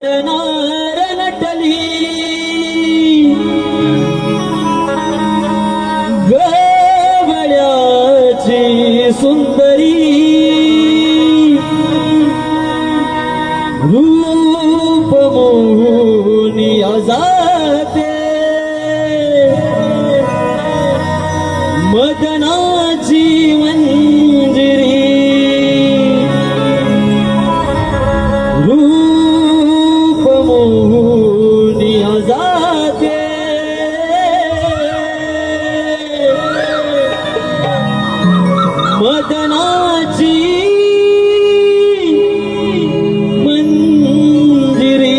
नार नटली गवळ्याची सुंदरी रूप मोहनी जाते मदनाची मंजिरी रूप मोहनी जाते मदनाची मंजिरी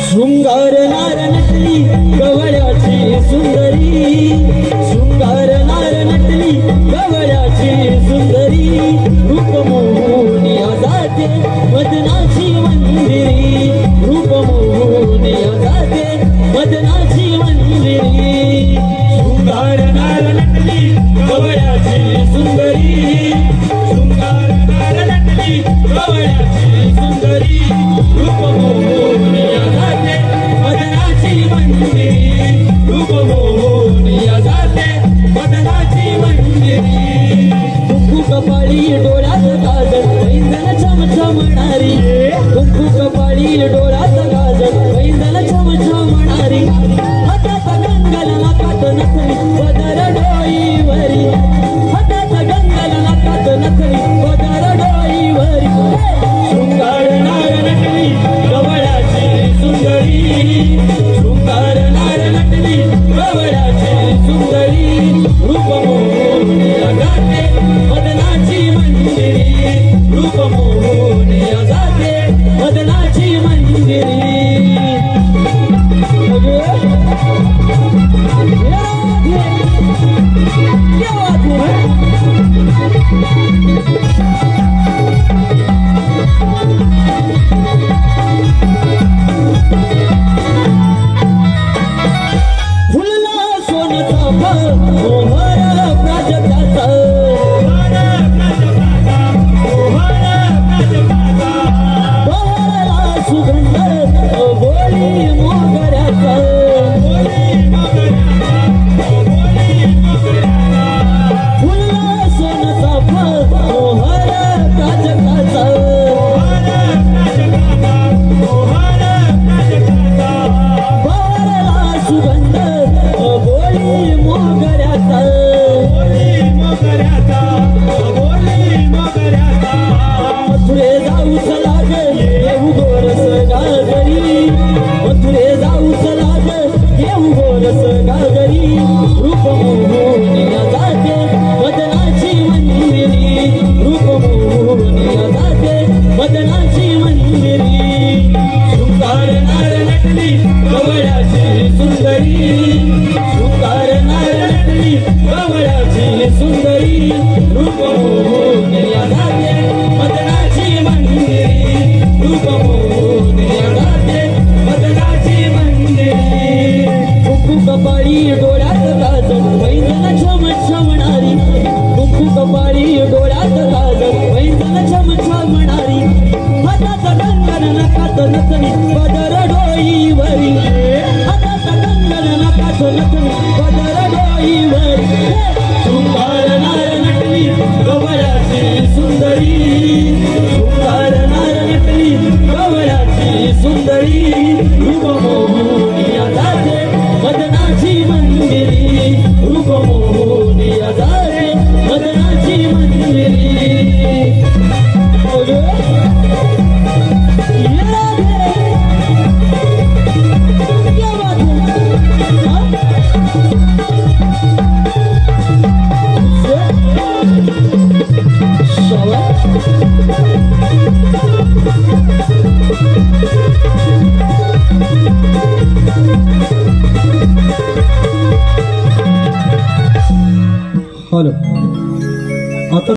शृंगार नार नटली गवळ्याची सुंदरी शृंगार नार नटली गवळ्याची सुंदरी रूप मोहनी जाते मदनाची मंदिरी रूप मोहनी जाते मदनाची मंदिरी शृंगार नार नटली गवळ्याची सुंदरी शृंगार नार नटली गवळ्याची सुंदरी रूप मोहनी जाते मदनाची मंदिरी रूप मोहनी जाते मदनाची मंदिरी कुंकू कपाळी डोळ्यात काजळ पैंजण चमचमणारी कुंकू कपाळी डोळ्यात काजळ पैंजण चमचमणारी हातात गंगल नाकात नथनी पदर डोईवरी हातात गंगल नाकात नथनी पदर डोईवरी शृंगार नार नटली गवळ्याची सुंदरी शृंगार नार नटली गवळ्याची सुंदरी रूप मोहनी जाते मदनाची मंदिरी रूप मोहनी जाते मदनाची मंदिरी फुलला सोनचा मोहर प्राजक्ताचा बहरला सुगंध बोली मोगऱ्याचा फुलला सोनचा मोहर प्राजक्ताचा बहरला सुगंध बोली मोगऱ्याचा मथुरे जाऊच लागे येऊ गोरस गागरी मथुरे जाऊच लागे येऊ गोरस गागरी रूप मोहनी जाते मदनाची मंदिरी रूप मोहनी जाते मदनाची मंदिरी शृंगार नार नटली गवळ्याची सुंदरी शृंगार नार नटली गवळ्याची सुंदरी रूप मोहनी जाते मदनाची मंदिरी रूप मोहनी जाते मदनाची मंदिरी कुंकू कपाळी डोळ्यात काजळ पैंजण चमचमणारी कुंकू कपाळी डोळ्यात काजळ पैंजण चमचमणारी हातात गंगल नाकात नथनी पदर डोईवरी हातात गंगल नाकात नथनी पदर डोईवरी शृंगार नार नटली गवळ्याची सुंदरी शृंगार नार नटली गवळ्याची सुंदरी रूप मोहनी जाते मदनाची मंदिरी रूप मोहनी जाते मदनाची मंदिरी शाबाश हॅलो आता